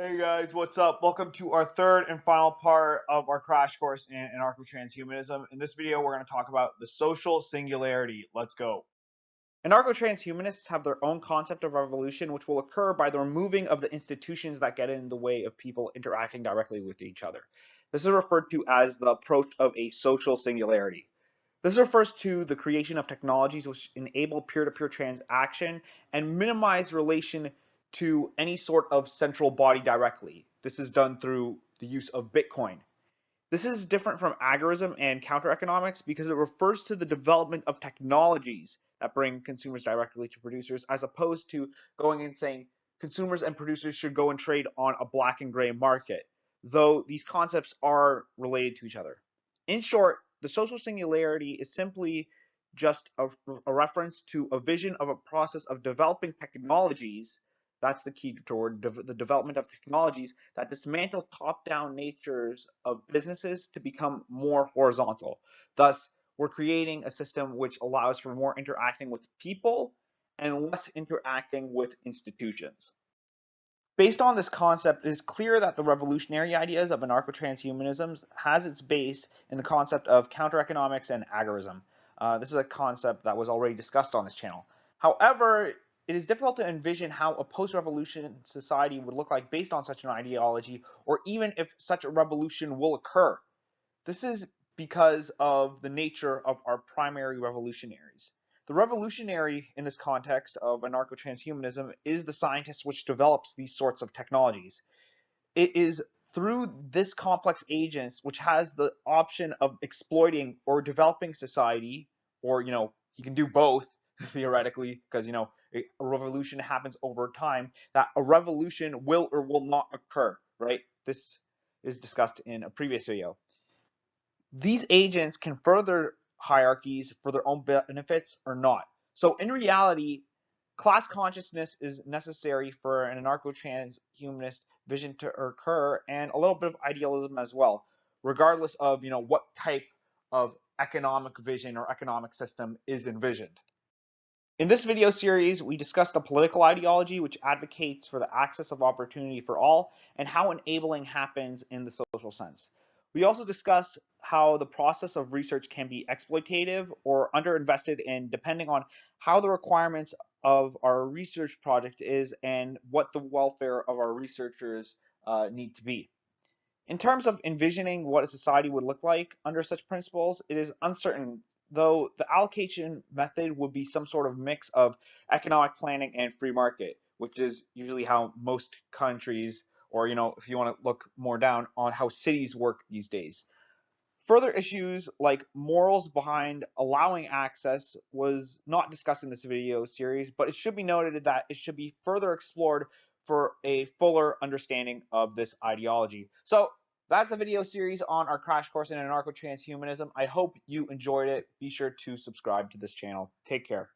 Hey guys, what's up? Welcome to our third and final part of our crash course in Anarcho Transhumanism. In this video, we're going to talk about the social singularity. Let's go. Anarcho Transhumanists have their own concept of revolution, which will occur by the removing of the institutions that get in the way of people interacting directly with each other. This is referred to as the approach of a social singularity. This refers to the creation of technologies which enable peer-to-peer transaction and minimize relation to any sort of central body directly. This is done through the use of Bitcoin. This is different from agorism and counter-economics because it refers to the development of technologies that bring consumers directly to producers, as opposed to going and saying consumers and producers should go and trade on a black and gray market, though these concepts are related to each other. In short, the social singularity is simply just a reference to a vision of a process of developing technologies. That's the key toward the development of technologies that dismantle top-down natures of businesses to become more horizontal. Thus, we're creating a system which allows for more interacting with people and less interacting with institutions. Based on this concept, it is clear that the revolutionary ideas of anarcho-transhumanism has its base in the concept of counter-economics and agorism. This is a concept that was already discussed on this channel. However, it is difficult to envision how a post-revolution society would look like based on such an ideology, or even if such a revolution will occur. This is because of the nature of our primary revolutionaries. The revolutionary in this context of anarcho-transhumanism is the scientist which develops these sorts of technologies. It is through this complex agents which has the option of exploiting or developing society, or he can do both theoretically, because a revolution happens over time, that a revolution will or will not occur, right? This is discussed in a previous video. These agents can further hierarchies for their own benefits or not. So in reality, class consciousness is necessary for an anarcho-transhumanist vision to occur, and a little bit of idealism as well, regardless of what type of economic vision or economic system is envisioned. In this video series, we discussed a political ideology which advocates for the access of opportunity for all and how enabling happens in the social sense. We also discuss how the process of research can be exploitative or underinvested in depending on how the requirements of our research project is and what the welfare of our researchers need to be. In terms of envisioning what a society would look like under such principles, it is uncertain, though the allocation method would be some sort of mix of economic planning and free market, which is usually how most countries, or if you want to look more down on how cities work these days. Further issues like morals behind allowing access was not discussed in this video series, but it should be noted that it should be further explored for a fuller understanding of this ideology. So that's the video series on our crash course in anarcho-transhumanism. I hope you enjoyed it. Be sure to subscribe to this channel. Take care.